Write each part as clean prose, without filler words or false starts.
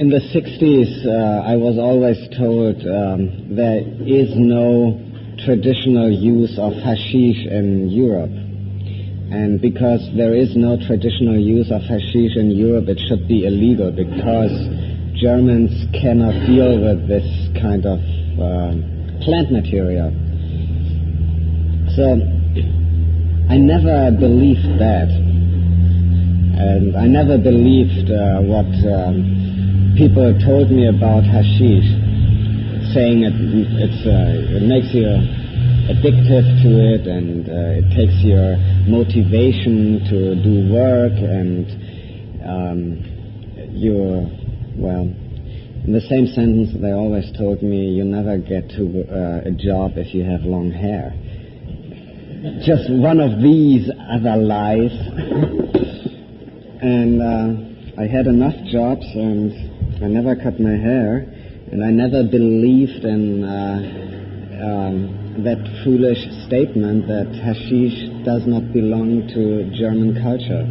In the 60s, I was always told there is no traditional use of hashish in Europe. And because there is no traditional use of hashish in Europe, it should be illegal, because Germans cannot deal with this kind of plant material. So I never believed that. And I never believed what people told me about hashish, saying it makes you addictive to it, and it takes your motivation to do work, and in the same sentence they always told me, you never get to a job if you have long hair. Just one of these other lies. And I had enough jobs, and I never cut my hair, and I never believed in that foolish statement that hashish does not belong to German culture.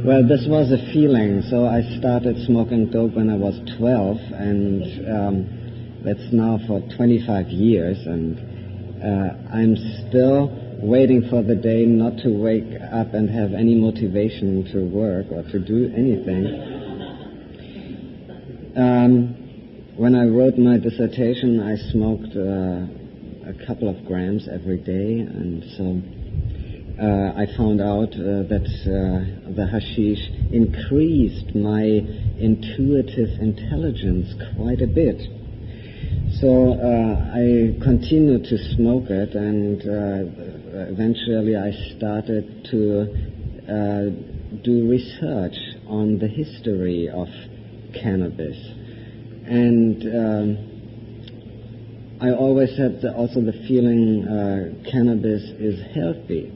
Well, this was a feeling, so I started smoking dope when I was 12, and that's now for 25 years, and I'm still waiting for the day not to wake up and have any motivation to work or to do anything. When I wrote my dissertation, I smoked a couple of grams every day, and so I found out that the hashish increased my intuitive intelligence quite a bit. So I continued to smoke it, and eventually I started to do research on the history of cannabis. And I always had also the feeling cannabis is healthy.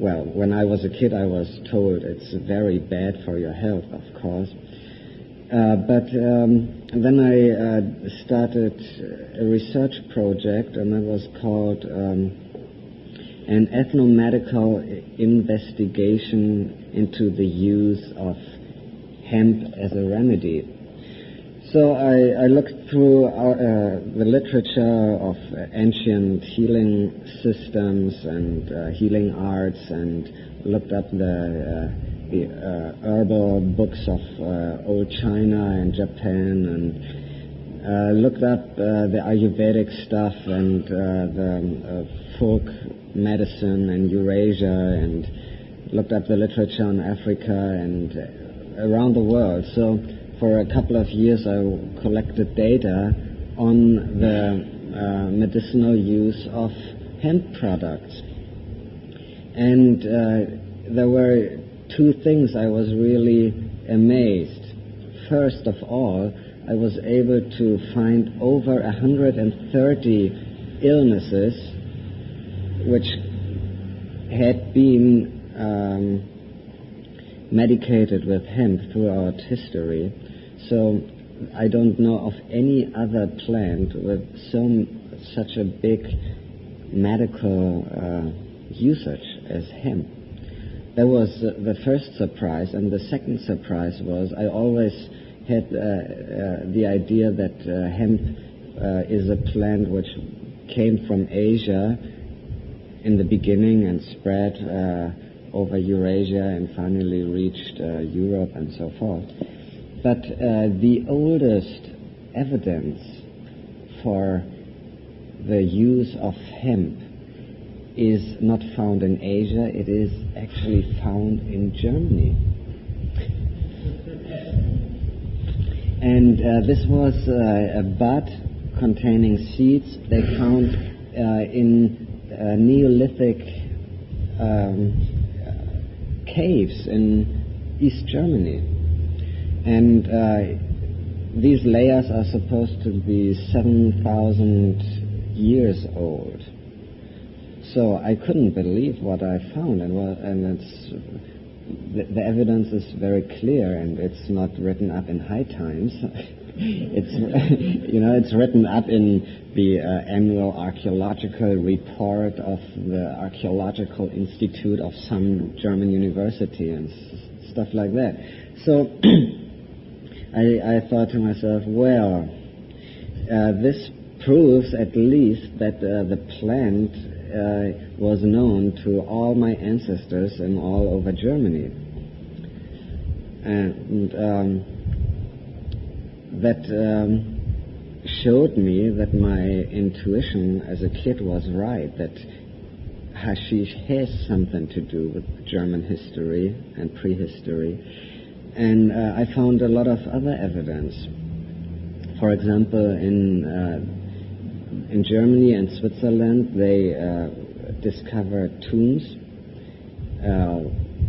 Well, when I was a kid, I was told it's very bad for your health, of course. But then I started a research project, and it was called an ethnomedical investigation into the use of hemp as a remedy. So I looked through the literature of ancient healing systems and healing arts, and looked up the herbal books of old China and Japan, and looked up the Ayurvedic stuff and the folk medicine in Eurasia, and looked up the literature on Africa and around the world. So for a couple of years I collected data on the medicinal use of hemp products. And there were two things I was really amazed. First of all, I was able to find over 130 illnesses which had been medicated with hemp throughout history. So I don't know of any other plant with such a big medical usage as hemp. That was the first surprise, and the second surprise was I always had the idea that hemp is a plant which came from Asia in the beginning and spread over Eurasia and finally reached Europe and so forth. But the oldest evidence for the use of hemp is not found in Asia, it is actually found in Germany. And this was a bud containing seeds they found in Neolithic caves in East Germany. And these layers are supposed to be 7,000 years old. So I couldn't believe what I found, and the evidence is very clear, and it's not written up in High Times. It's written up in the annual archaeological report of the Archaeological Institute of some German university and stuff like that. So I thought to myself, well, this proves at least that the plant was known to all my ancestors and all over Germany. And that showed me that my intuition as a kid was right, that hashish has something to do with German history and prehistory. And I found a lot of other evidence. For example, in Germany and Switzerland, they discovered tombs,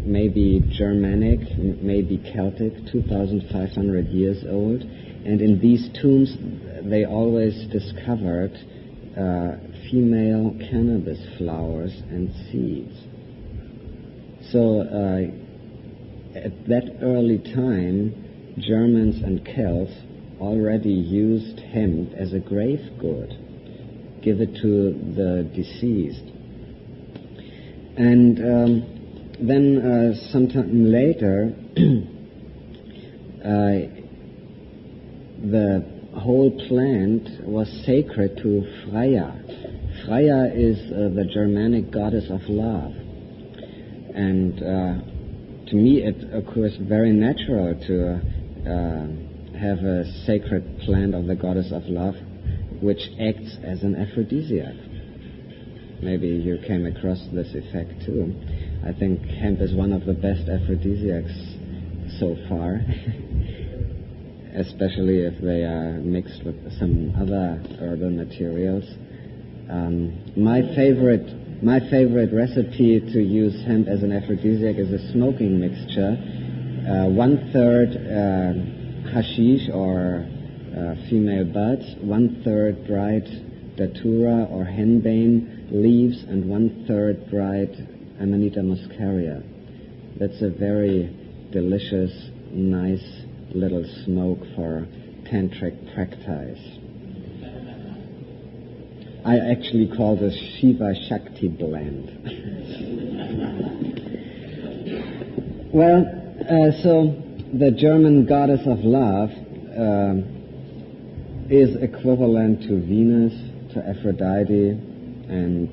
maybe Germanic, maybe Celtic, 2,500 years old. And in these tombs, they always discovered female cannabis flowers and seeds. So at that early time, Germans and Celts already used hemp as a grave good, give it to the deceased. And then sometime later, the whole plant was sacred to Freya. Freya is the Germanic goddess of love. And to me it occurs very natural to have a sacred plant of the goddess of love which acts as an aphrodisiac. Maybe you came across this effect too. I think hemp is one of the best aphrodisiacs so far, especially if they are mixed with some other herbal materials. My favorite recipe to use hemp as an aphrodisiac is a smoking mixture. 1/3 hashish or female buds, 1/3 dried datura or henbane leaves, and 1/3 dried Amanita muscaria. That's a very delicious, nice little smoke for tantric practice. I actually call this Shiva Shakti blend. Well, so the German goddess of love is equivalent to Venus, to Aphrodite, and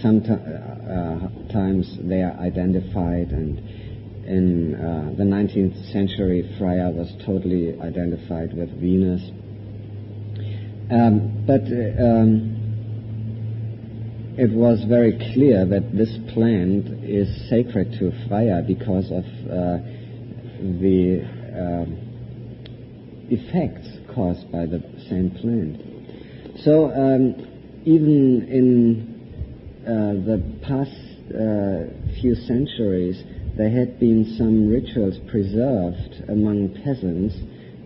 sometimes they are identified, and in the 19th century Freya was totally identified with Venus. But it was very clear that this plant is sacred to Freya because of the effects caused by the same plant. So even in the past few centuries, there had been some rituals preserved among peasants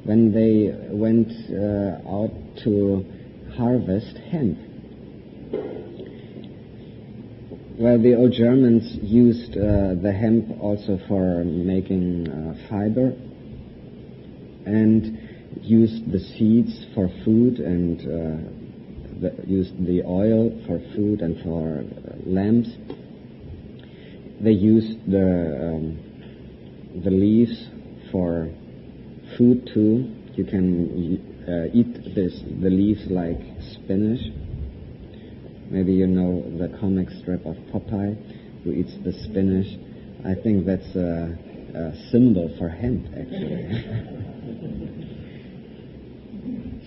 when they went out to harvest hemp. Well, the old Germans used the hemp also for making fiber, and used the seeds for food, and used the oil for food and for lamps. They used the leaves for food too. You can eat the leaves like spinach. Maybe you know the comic strip of Popeye, who eats the spinach. I think that's a symbol for hemp, actually.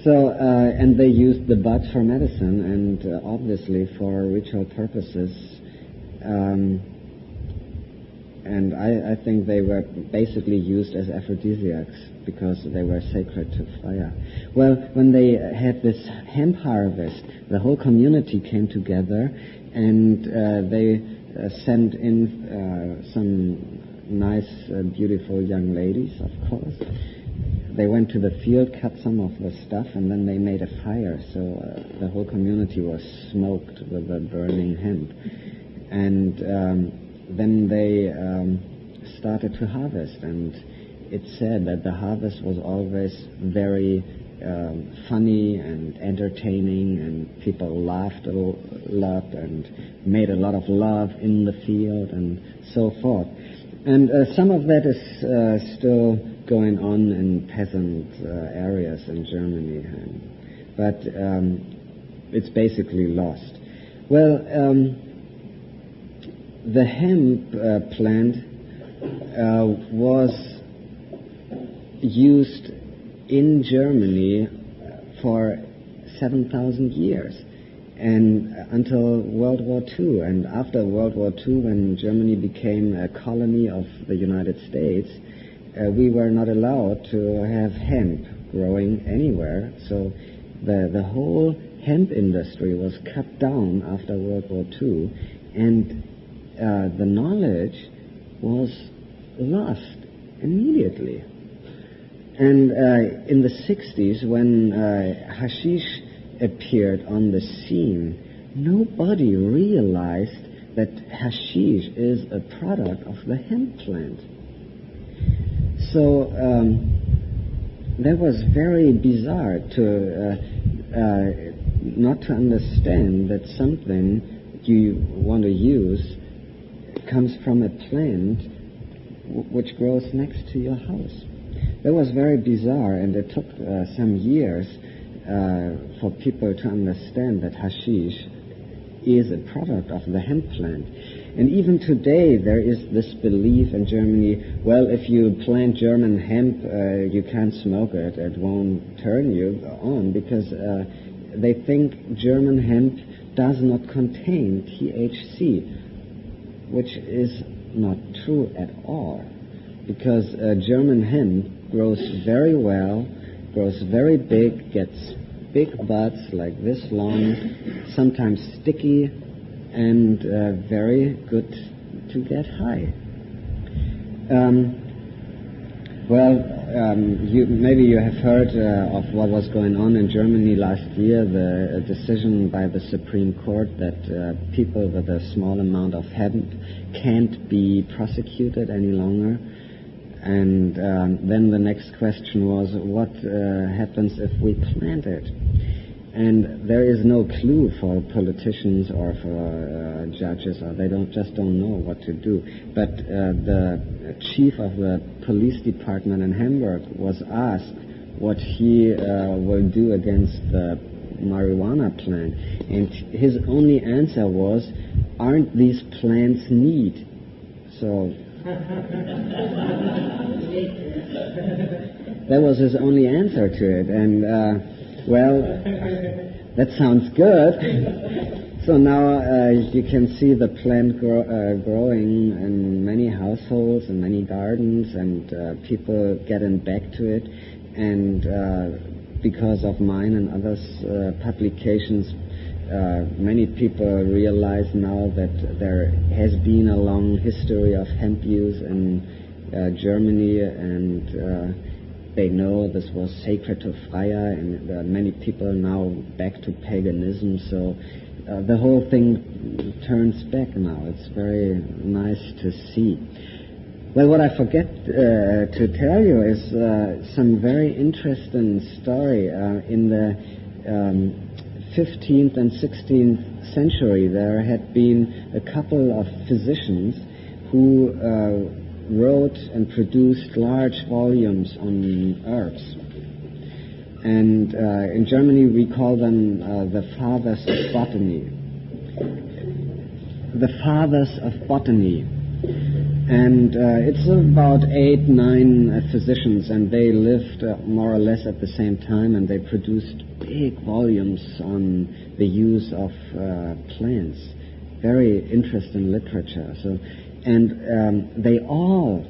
So, and they used the buds for medicine, and obviously for ritual purposes. And I think they were basically used as aphrodisiacs because they were sacred to Freya. Well, when they had this hemp harvest, the whole community came together, and they sent in some nice, beautiful young ladies, of course. They went to the field, cut some of the stuff, and then they made a fire. So the whole community was smoked with the burning hemp. And then they started to harvest, and it's said that the harvest was always very funny and entertaining, and people laughed a lot and made a lot of love in the field and so forth. And some of that is still going on in peasant areas in Germany, but it's basically lost. Well, the hemp plant was used in Germany for 7,000 years, and until World War II. And after World War II, when Germany became a colony of the United States, we were not allowed to have hemp growing anywhere. So the whole hemp industry was cut down after World War II, and the knowledge was lost immediately. And in the 60s, when hashish appeared on the scene, nobody realized that hashish is a product of the hemp plant. So that was very bizarre to not to understand that something you want to use comes from a plant which grows next to your house. That was very bizarre, and it took some years for people to understand that hashish is a product of the hemp plant. And even today there is this belief in Germany, well, if you plant German hemp, you can't smoke it, it won't turn you on, because they think German hemp does not contain THC, which is not true at all, because German hemp grows very well, grows very big, gets big buds like this long, sometimes sticky, and very good to get high. Maybe you have heard of what was going on in Germany last year, the decision by the Supreme Court that people with a small amount of hemp can't be prosecuted any longer. And then the next question was, what happens if we plant it? And there is no clue for politicians or for judges, or they just don't know what to do. But the chief of the police department in Hamburg was asked what he will do against the marijuana plant, and his only answer was, "Aren't these plants neat?" So that was his only answer to it, and that sounds good. So now you can see the plant growing in many households and many gardens, and people getting back to it. And because of mine and others' publications, many people realize now that there has been a long history of hemp use in Germany, and they know this was sacred to Freya, and many people now back to paganism. So the whole thing turns back now. It's very nice to see. Well, what I forget to tell you is some very interesting story. In the 15th and 16th century, there had been a couple of physicians who wrote and produced large volumes on herbs. And in Germany we call them the fathers of botany. The fathers of botany. And it's about 8-9 physicians, and they lived more or less at the same time, and they produced big volumes on the use of plants. Very interesting literature. So, and they all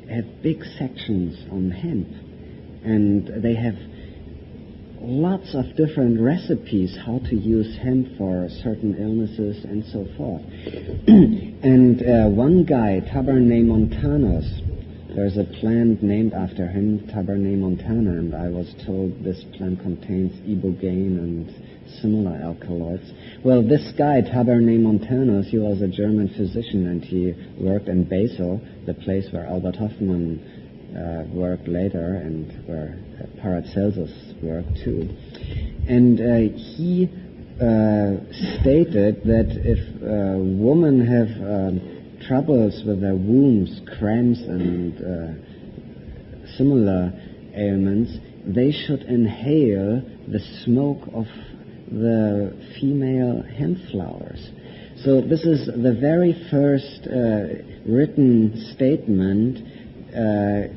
have big sections on hemp, and they have lots of different recipes how to use hemp for certain illnesses and so forth. And one guy, Tabernaemontanus, there's a plant named after him, Tabernaemontana, and I was told this plant contains ibogaine and similar alkaloids. Well, this guy, Tabernaemontanus, he was a German physician, and he worked in Basel, the place where Albert Hoffman worked later, and where Paracelsus worked too. And he stated that if women have troubles with their wounds, cramps and similar ailments, they should inhale the smoke of the female hemp flowers. So this is the very first written statement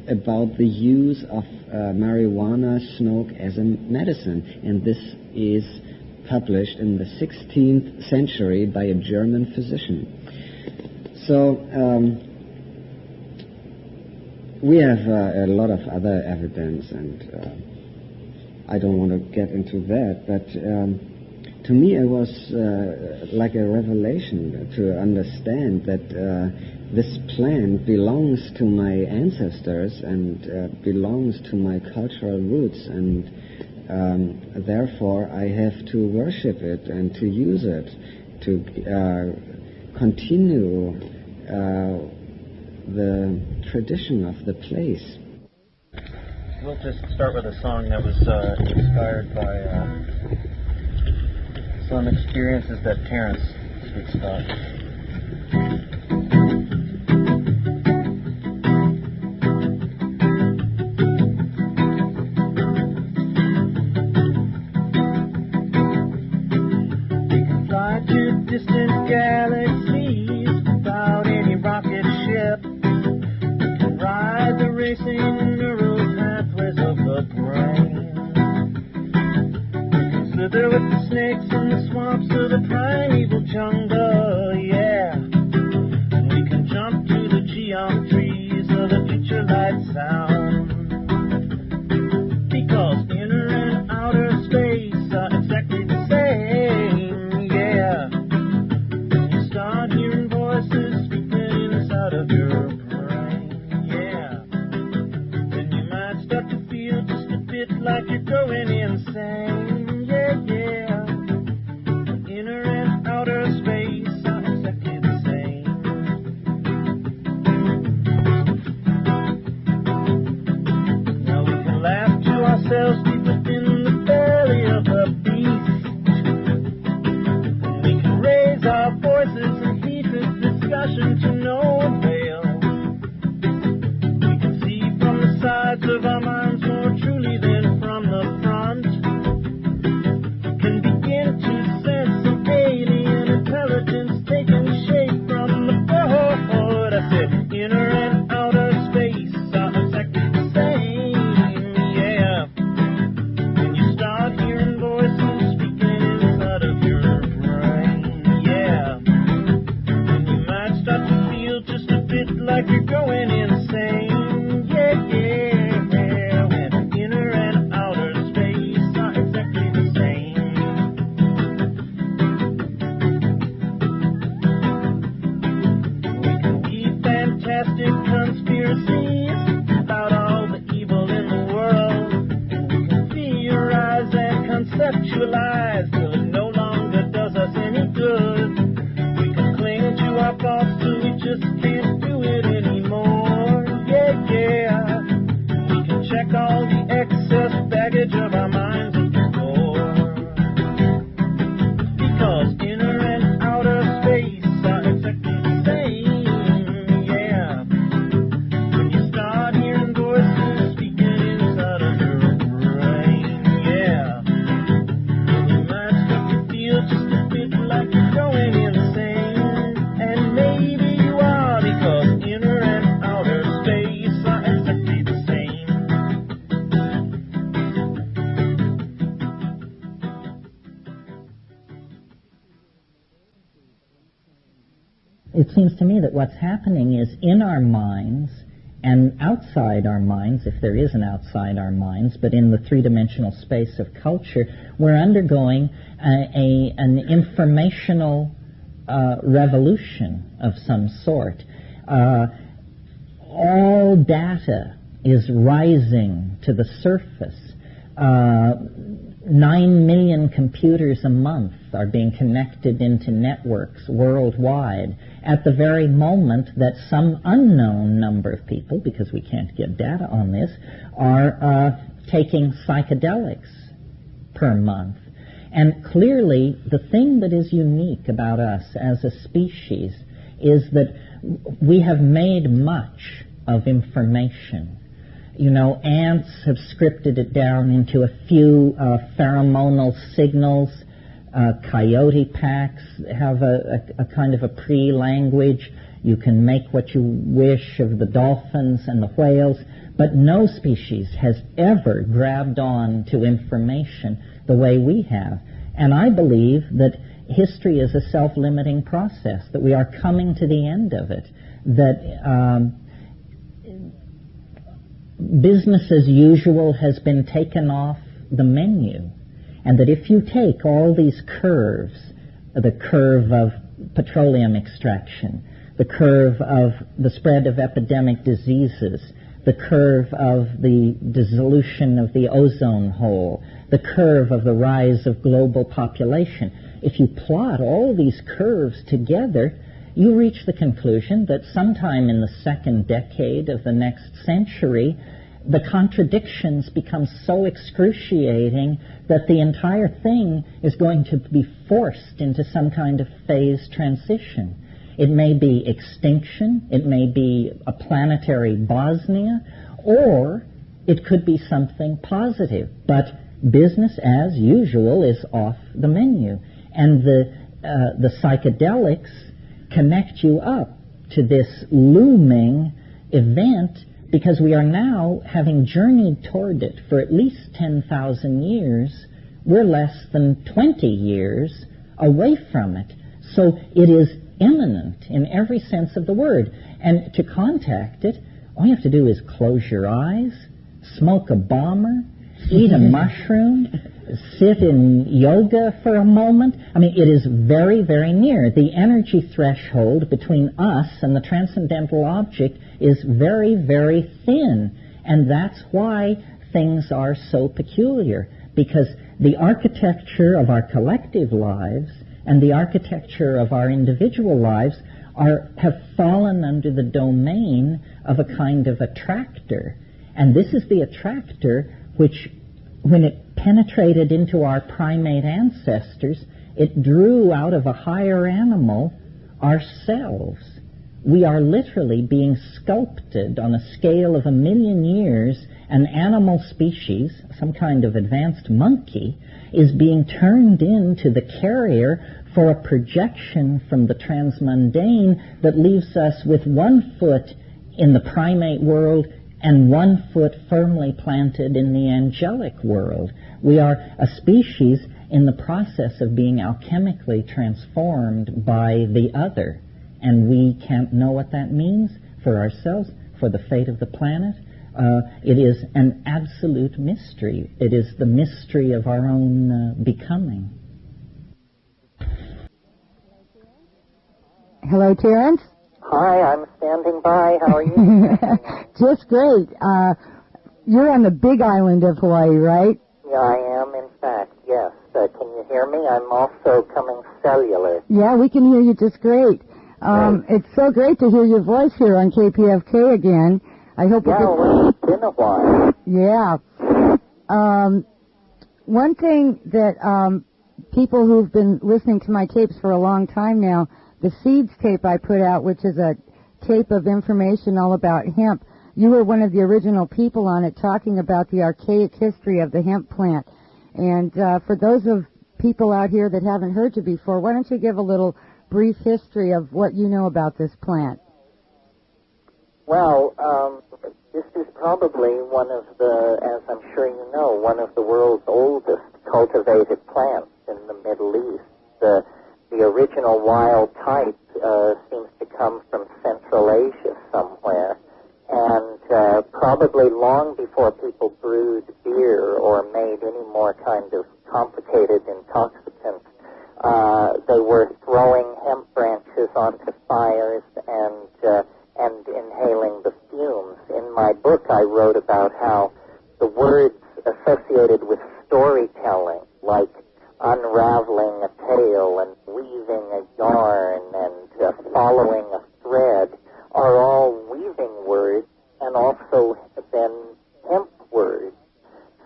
about the use of marijuana smoke as a medicine, and this is published in the 16th century by a German physician. So we have a lot of other evidence, and I don't want to get into that, but to me it was like a revelation to understand that this plant belongs to my ancestors and belongs to my cultural roots, and therefore I have to worship it and to use it to continue the tradition of the place. We'll just start with a song that was inspired by some experiences that Terence speaks about. We can fly to distant galaxies without any rocket ship. We can ride the racing neural pathways of the brain. We can slither with the snakes in the swamps of the primeval jungle, yeah. And we can jump to the geometries of the future light sound. Because inner and outer space are exactly the same, yeah. When you start hearing voices speaking inside of your brain, yeah, then you might start to feel just a bit like you're going insane, yeah, yeah. Inner and outer space are exactly the same. Now we can laugh to ourselves deep within the belly of the beast, and we can raise our voices in heated discussion to no avail. We can see from the sides of our minds more truly than from the front. We can begin to sense some alien intelligence taking shape from the board. I said, inner and outer space are exactly the same, yeah. When you start hearing voices speaking inside of your brain, yeah, then you might start to feel just a bit like you're going insane, yeah, yeah. When inner and outer space are exactly the same. We can be fantastic conspiracies about all the evil in the world. We can theorize and conceptualize till it no longer does us any good. We can cling to our thoughts till we just can't do it anymore, yeah, yeah. We can check all the excess baggage of our minds at the door. Because inner and outer space are exactly the same, yeah. When you start hearing voices speaking inside of your brain, yeah, you might start to feel just a bit like you're going insane. And maybe you are, because inner and outer space are exactly the same. It seems to me that what's happening is in our minds and outside our minds, if there is an outside our minds, but in the three-dimensional space of culture, we're undergoing an informational revolution of some sort. All data is rising to the surface. 9 million computers a month are being connected into networks worldwide at the very moment that some unknown number of people, because we can't get data on this, are taking psychedelics per month. And clearly, the thing that is unique about us as a species is that we have made much of information. You know, ants have scripted it down into a few pheromonal signals. Coyote packs have a kind of a pre-language. You can make what you wish of the dolphins and the whales, but no species has ever grabbed on to information the way we have. And I believe that history is a self-limiting process, that we are coming to the end of it, that business as usual has been taken off the menu, and that if you take all these curves, the curve of petroleum extraction, the curve of the spread of epidemic diseases, the curve of the dissolution of the ozone hole, the curve of the rise of global population, if you plot all these curves together, you reach the conclusion that sometime in the second decade of the next century, the contradictions become so excruciating that the entire thing is going to be forced into some kind of phase transition. It may be extinction, it may be a planetary Bosnia, or it could be something positive. But business as usual is off the menu. And the psychedelics connect you up to this looming event, because we are now, having journeyed toward it for at least 10,000 years, we're less than 20 years away from it. So it is imminent in every sense of the word. And to contact it, all you have to do is close your eyes, smoke a bomber, eat a mushroom, sit in yoga for a moment. I mean, it is very, very near. The energy threshold between us and the transcendental object is very, very thin. And that's why things are so peculiar, because the architecture of our collective lives and the architecture of our individual lives have fallen under the domain of a kind of attractor. And this is the attractor which, when it penetrated into our primate ancestors, it drew out of a higher animal ourselves. We are literally being sculpted on a scale of 1 million years. An animal species, some kind of advanced monkey, is being turned into the carrier for a projection from the transmundane that leaves us with 1 foot in the primate world and 1 foot firmly planted in the angelic world. We are a species in the process of being alchemically transformed by the other, and we can't know what that means for ourselves, for the fate of the planet. It is an absolute mystery. It is the mystery of our own becoming. Hello, Terence. Hi, I'm standing by. How are you? Just great. You're on the big island of Hawaii, right? Yeah, I am, in fact, yes. Can you hear me? I'm also coming cellular. Yeah, we can hear you just great. It's so great to hear your voice here on KPFK again. I hope well, it's been a while. Yeah. One thing that people who've been listening to my tapes for a long time now, the Seeds tape I put out, which is a tape of information all about hemp, you were one of the original people on it talking about the archaic history of the hemp plant. And for those of people out here that haven't heard you before, why don't you give a little brief history of what you know about this plant? Well, this is probably one of the, as I'm sure you know, one of the world's oldest cultivated plants in the Middle East. The original wild type seems to come from Central Asia somewhere, and probably long before people brewed beer or made any more kind of complicated intoxicants, they were throwing hemp branches onto fires and inhaling the fumes. In my book, I wrote about how the words associated with storytelling, like unraveling a tale and weaving a yarn and following a thread, are all weaving words and also then hemp words.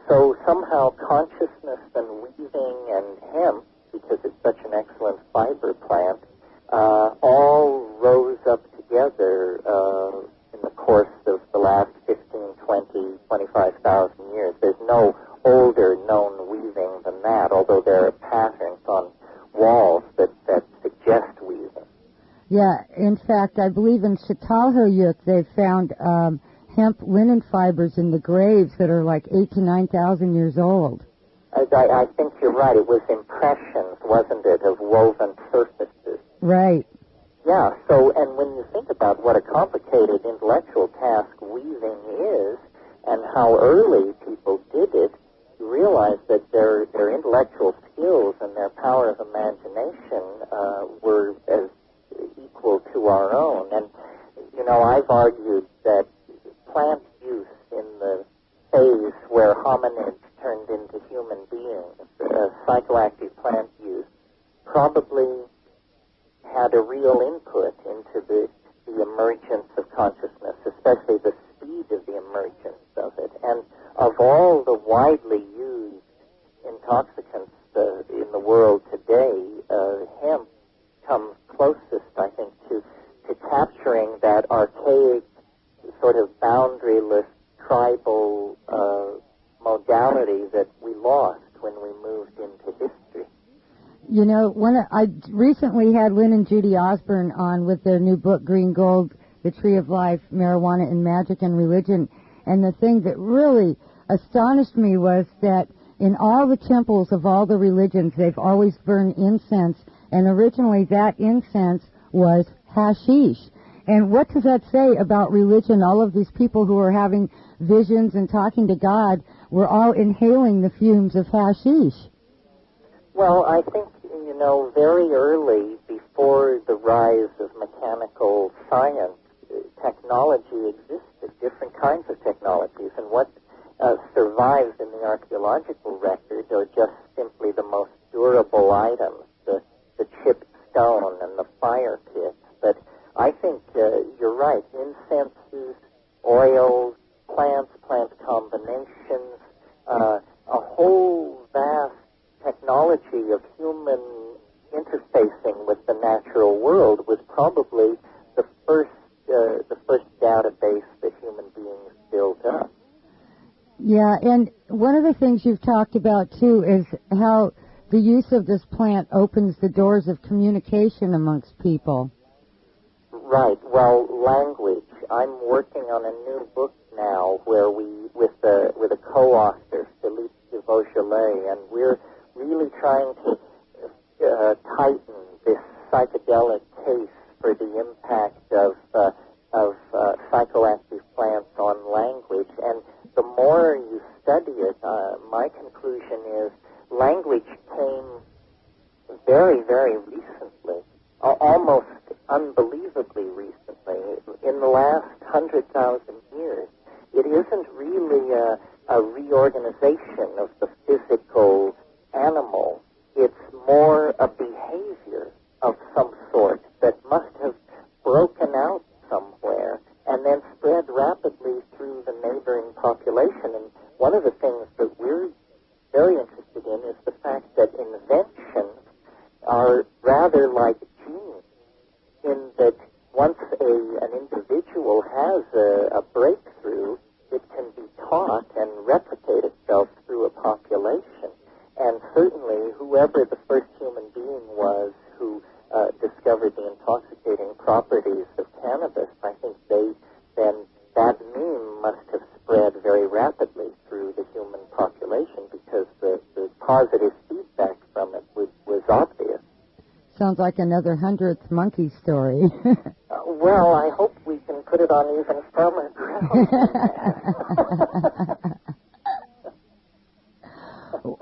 So somehow consciousness and weaving and hemp, because it's such an excellent fiber plant, all rose up together 6,000 years. There's no older known weaving than that, although there are patterns on walls that suggest weaving. Yeah, in fact, I believe in Çatalhöyük they've found hemp linen fibers in the graves that are like 8,000 to 9,000 years old. I think you're right. It was impressions, wasn't it, of woven surfaces. Right. Yeah, so, and when you think about what a complicated intellectual task weaving is and how early people did it, you realize that their intellectual skills and their power of imagination were as equal to our own. And, you know, I've argued that plant use in the phase where hominids turned into human beings, psychoactive plant use, probably had a real input into the emergence of consciousness, especially the speed of the emergence of it. And of all the widely used intoxicants in the world today, hemp comes closest, I think, to capturing that archaic, sort of boundaryless, tribal modality that we lost when we moved into history. You know, I recently had Lynn and Judy Osborne on with their new book, Green Gold, The Tree of Life, Marijuana and Magic and Religion. And the thing that really astonished me was that in all the temples of all the religions, they've always burned incense. And originally that incense was hashish. And what does that say about religion? All of these people who are having visions and talking to God were all inhaling the fumes of hashish. Well, I think, you know, very early, before the rise of mechanical science, technology existed, different kinds of technologies, and what survives in the archaeological record are just simply the most durable items, the chipped stone and the fire pits. But I think you're right, incenses, oils, plant combinations, a whole vast technology of human interfacing with the natural world was probably the first database that human beings built up. Yeah, and one of the things you've talked about too is how the use of this plant opens the doors of communication amongst people. Right. Well, language. I'm working on a new book now where with a co-author, Philippe de Vaugelet, and we're really trying to tighten this psychedelic case for the impact of psychoactive plants on language. And the more you study it, my conclusion is language came very, very recently, almost unbelievably recently, in the last 100,000 years. It isn't really a reorganization of the physical animal. It's more a behavior of some sort that must have broken out somewhere and then spread rapidly through the neighboring population. And one of the things that we're very interested in is the fact that inventions are rather like genes, in that once an individual has a breakthrough, it can be taught and replicate itself through a population. And certainly whoever the first human being was who discovered the intoxicating properties of cannabis, I think that meme must have spread very rapidly through the human population because the positive feedback from it was obvious. Sounds like another 100th monkey story. Well, I hope we can put it on even firmer ground.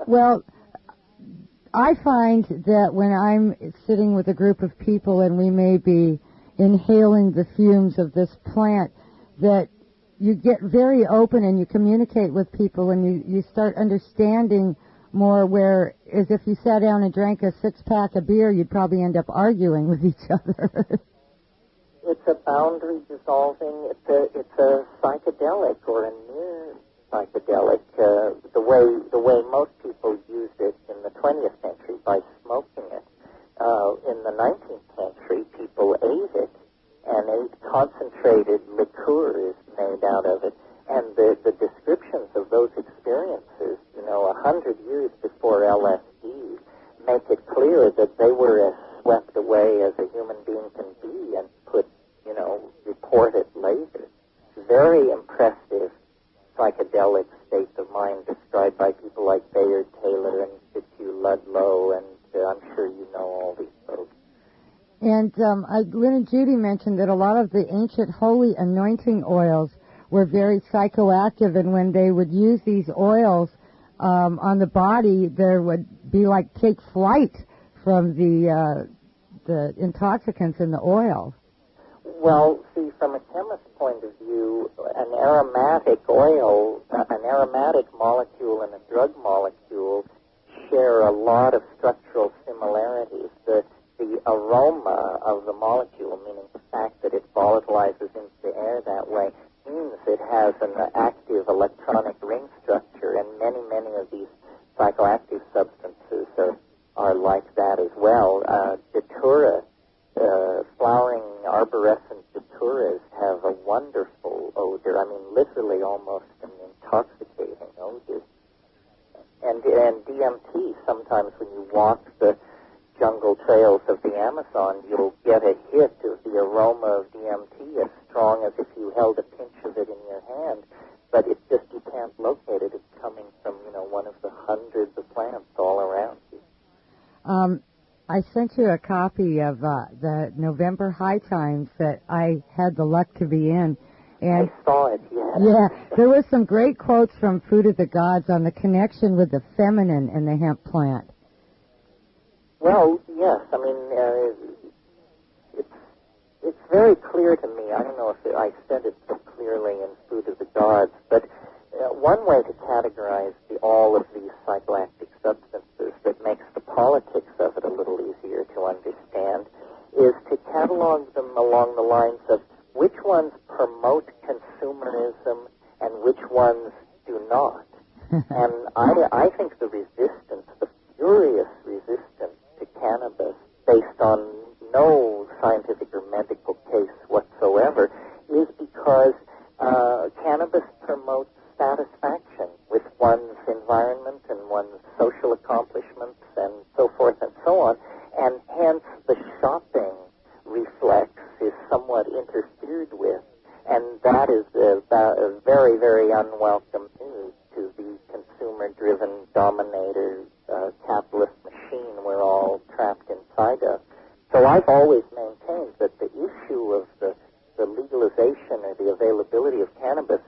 Well, I find that when I'm sitting with a group of people and we may be inhaling the fumes of this plant, that you get very open and you communicate with people and you start understanding more, where as if you sat down and drank a six-pack of beer, you'd probably end up arguing with each other. It's a boundary dissolving, it's a psychedelic or a near psychedelic, the way most people used it in the 20th century by smoking it. In the 19th century, people ate it and ate concentrated liqueurs made out of it. And the descriptions of those or LSD make it clear that they were as swept away as a human being can be and could, report it later. Very impressive psychedelic states of mind described by people like Bayard Taylor and Fitzhugh Ludlow, and I'm sure you know all these folks. And Lynn and Judy mentioned that a lot of the ancient holy anointing oils were very psychoactive, and when they would use these oils on the body, there would be take flight from the intoxicants in the oil. Well, see, from a chemist's point of view, an aromatic oil, an aromatic molecule and a drug molecule share a lot of structural similarities. The aroma of the molecule, meaning the fact that it volatilizes into the air that way, means it has an active electronic ring structure, and many of these psychoactive substances are like that as well. Datura, flowering arborescent daturas have a wonderful odor. I mean, literally almost an intoxicating odor. And DMT, sometimes when you walk the jungle trails of the Amazon, you'll get a hit of the aroma of DMT as strong as if you held a pinch of it in your hand, but it's just you can't locate it. It's coming from, one of the hundreds of plants all around you. I sent you a copy of the November High Times that I had the luck to be in. And I saw it, yes. Yeah, there were some great quotes from Food of the Gods on the connection with the feminine in the hemp plant. Well, yes. I mean, it's very clear to me. I don't know if I said it so clearly in Food of the Gods, but one way to categorize all of these psychoactive substances that makes the politics of it a little easier to understand is to catalog them along the lines of which ones promote consumerism and which ones do not. And I think the resistance, the furious resistance to cannabis, based on no scientific or medical case whatsoever, is because cannabis promotes satisfaction with one's environment and one's social accomplishments and so forth and so on, and hence the shopping reflex is somewhat interfered with, and that is a very, very unwelcome news to the consumer-driven, dominator, capitalist machine we're all trapped inside of. So I've always maintained that the issue of the legalization or the availability of cannabis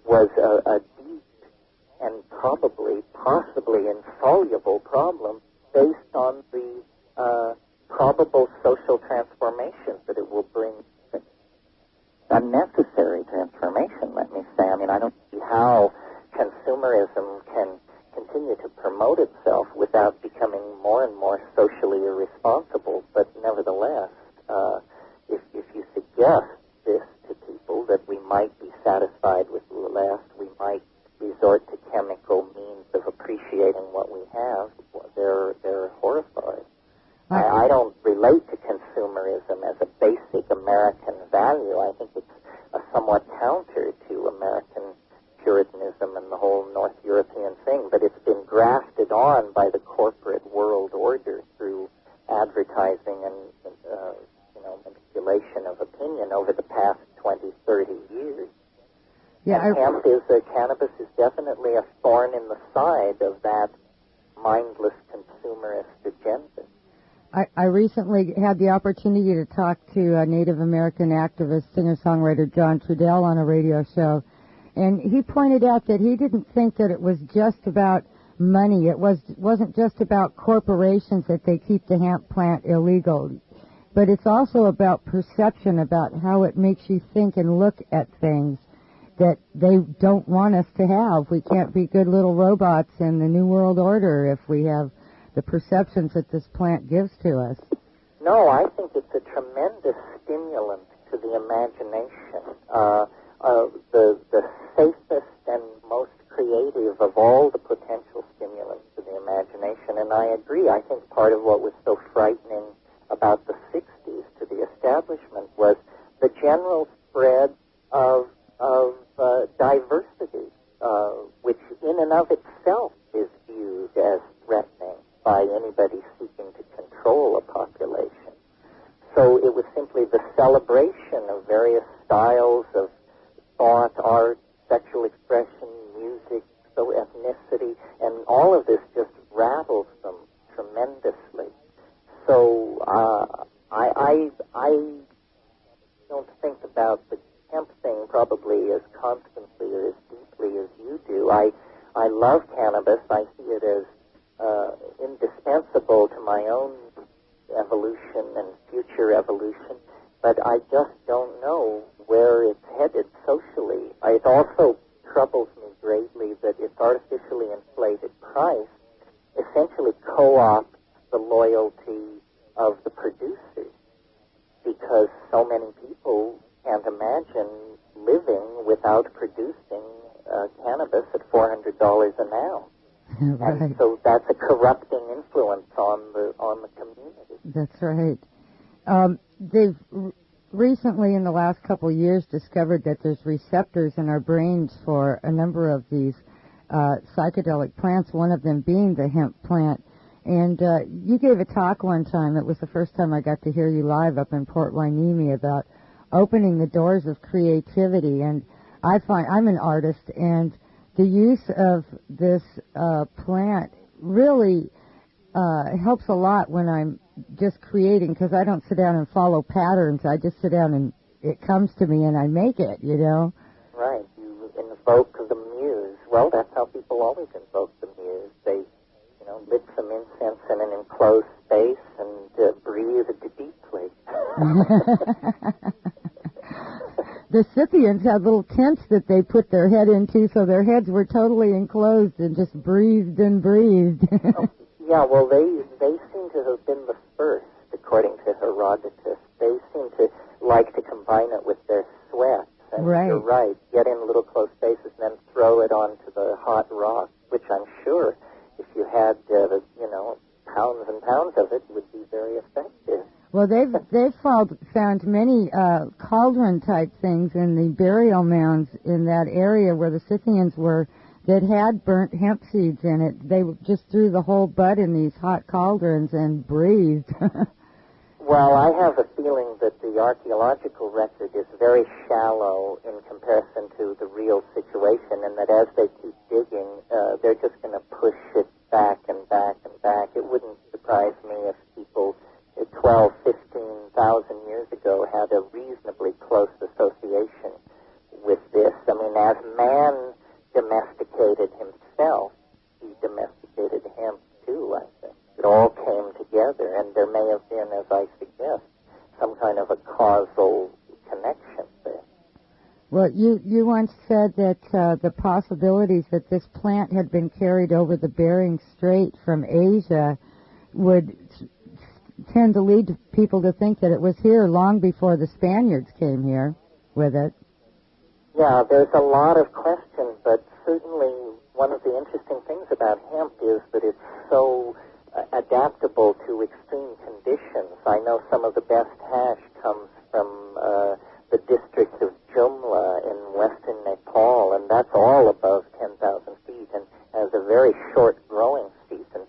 was a deep and possibly insoluble problem based on the probable social transformation that it will bring. A necessary transformation, let me say. I mean, I don't see how consumerism can continue to promote itself without becoming more and more socially irresponsible. But nevertheless, if you suggest this to people, that we might be satisfied with less, we might resort to chemical means of appreciating what we have, they're horrified. I don't relate to consumerism as a basic American value. I think it's a somewhat counter to American Puritanism and the whole North European thing, but it's been grafted on by the corporate world order through advertising and manipulation of opinion over the past 20, 30 years. Yeah, Cannabis is definitely a thorn in the side of that mindless consumerist agenda. I recently had the opportunity to talk to a Native American activist, singer-songwriter John Trudell on a radio show, and he pointed out that he didn't think that it was just about money. It wasn't just about corporations that they keep the hemp plant illegal, but it's also about perception, about how it makes you think and look at things that they don't want us to have. We can't be good little robots in the New World Order if we have the perceptions that this plant gives to us. No, I think it's a tremendous stimulant to the imagination. The safest and most creative of all the potential stimulants to the imagination. And I agree. I think part of what was so frightening about the 60s to the establishment was the general spread of diversity, which in and of itself is viewed as threatening. all of this just rattles them tremendously. So I don't think about the hemp thing probably as constantly or as deeply as you do. I love cannabis. I see it as indispensable to my own evolution and future evolution, but I just don't know where it's headed socially. It also troubles me greatly that its artificially inflated price essentially co-opts the loyalty of the producers, because so many people can't imagine living without producing cannabis at $400 an ounce. Right. And so that's a corrupting influence on the community. That's right. They've recently, in the last couple of years, discovered that there's receptors in our brains for a number of these psychedelic plants, one of them being the hemp plant. And you gave a talk one time. It was the first time I got to hear you live up in Port Hueneme about opening the doors of creativity. And I find I'm an artist, and the use of this plant really helps a lot when I'm just creating, because I don't sit down and follow patterns. I just sit down and it comes to me and I make it, you know? Right. You invoke the muse. Well, that's how people always invoke the muse. They, lit some incense in an enclosed space and breathed deeply. The Scythians had little tents that they put their head into, so their heads were totally enclosed and just breathed and breathed. Yeah, well, they seem to have been the first, according to Herodotus. They seem to like to combine it with their sweat. And right. You're right. Get in little close spaces and then throw it onto the hot rock, which I'm sure, if you had, pounds and pounds of it, would be very effective. Well, they've found many cauldron-type things in the burial mounds in that area where the Scythians were that had burnt hemp seeds in it. They just threw the whole bud in these hot cauldrons and breathed. Well, I have a feeling that the archaeological record is very shallow in comparison to the real situation, and that as they keep digging, they're just going to push it back and back and back. It wouldn't surprise me if people 12, 15,000 years ago had a reasonably close association with this. I mean, as man domesticated himself, he domesticated hemp too, I think. It all came together, and there may have been, as I suggest, some kind of a causal connection there. Well, you once said that the possibilities that this plant had been carried over the Bering Strait from Asia would tend to lead people to think that it was here long before the Spaniards came here with it. Yeah, there's a lot of questions, but certainly one of the interesting things about hemp is that it's so adaptable to extreme conditions. I know some of the best hash comes from the district of Jumla in western Nepal, and that's all above 10,000 feet and has a very short growing season.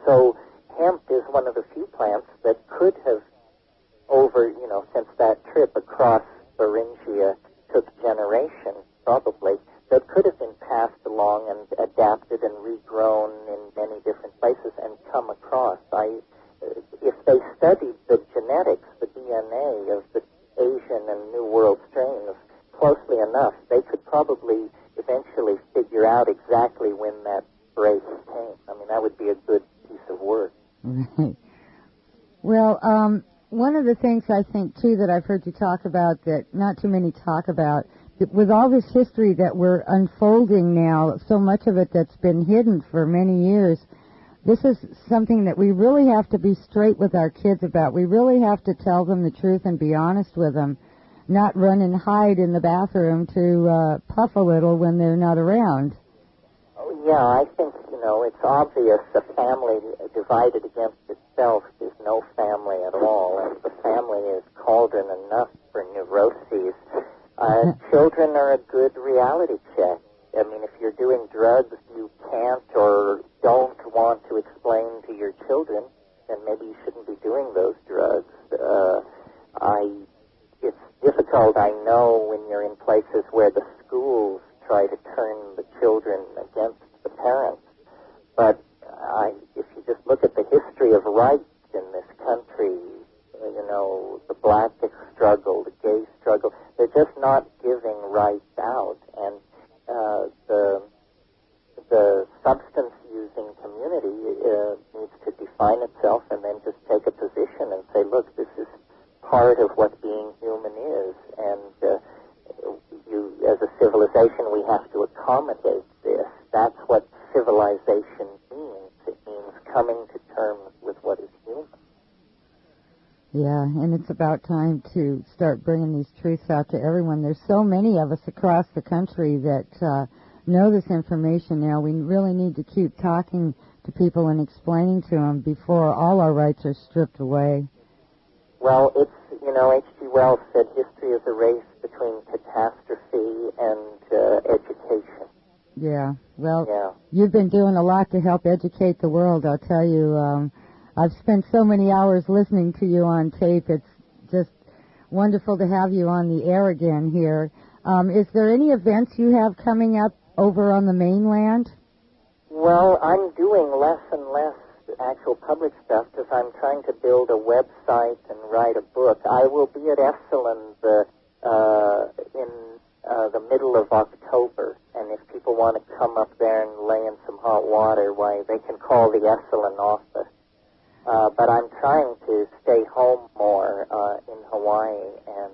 So hemp is one of the few plants that could have, since that trip across Thuringia took generations, probably, that could have been passed along and adapted and regrown in many different places and come across. If they studied the genetics, the DNA of the Asian and New World strains closely enough, they could probably eventually figure out exactly when that break came. I mean, that would be a good piece of work. Right. Well, one of the things I think, too, that I've heard you talk about that not too many talk about, with all this history that we're unfolding now, so much of it that's been hidden for many years, this is something that we really have to be straight with our kids about. We really have to tell them the truth and be honest with them, not run and hide in the bathroom to puff a little when they're not around. Oh, yeah, I think, it's obvious a family divided against itself is no family at all, and the family is cauldron enough for neuroses. Children are a good reality check. I mean, if you're doing drugs you can't or don't want to explain to your children, then maybe you shouldn't be doing those drugs. It's difficult, I know, when you're in places where the schools try to turn the children against the parents. But if you just look at the history of rights in this country, the black struggle, the gay struggle, they're just not giving rights out. And the substance-using community needs to define itself and then just take a position and say, look, this is part of what being human is, and as a civilization, we have to accommodate this. That's what civilization means. It means coming to terms with what is human. Yeah, and it's about time to start bringing these truths out to everyone. There's so many of us across the country that know this information now. We really need to keep talking to people and explaining to them before all our rights are stripped away. Well, it's, H.G. Wells said history is a race between catastrophe and education. Yeah, well, You've been doing a lot to help educate the world, I'll tell you. I've spent so many hours listening to you on tape. It's just wonderful to have you on the air again here. Is there any events you have coming up over on the mainland? Well, I'm doing less and less actual public stuff because I'm trying to build a website and write a book. I will be at Esalen in the middle of October, and if people want to come up there and lay in some hot water, why, they can call the Esalen office. But I'm trying to stay home more in Hawaii, and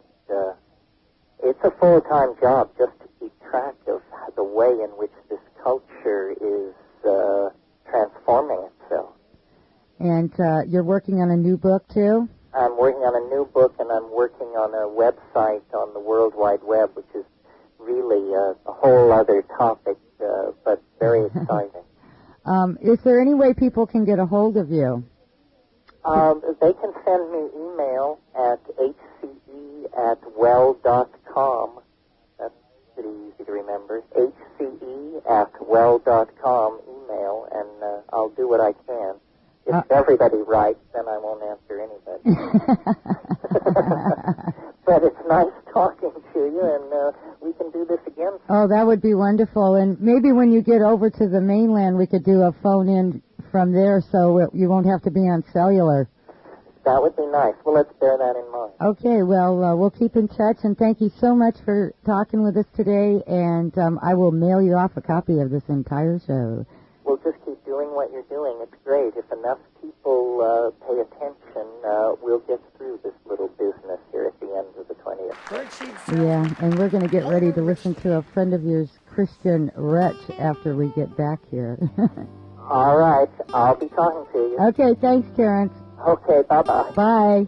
it's a full-time job just to keep track of the way in which this culture is transforming itself. And you're working on a new book, too? I'm working on a new book, and I'm working on a website on the World Wide Web, which is really a whole other topic, but very exciting. Is there any way people can get a hold of you? They can send me email at hce@well.com. That's pretty easy to remember. hce@well.com email, and I'll do what I can. If everybody writes, then I won't answer anybody. But it's nice talking to you, and we can do this again. Oh, that would be wonderful. And maybe when you get over to the mainland, we could do a phone-in from there so you won't have to be on cellular. That would be nice. Well, let's bear that in mind. Okay, well, we'll keep in touch, and thank you so much for talking with us today, and I will mail you off a copy of this entire show. Well, just keep doing what you're doing. It's great. If enough people pay attention, we'll get through this little business here at the end of the 20th. Yeah, and we're going to get ready to listen to a friend of yours, Christian Ratsch, after we get back here. All right. I'll be talking to you. Okay, thanks, Terence. Okay, bye-bye. Bye.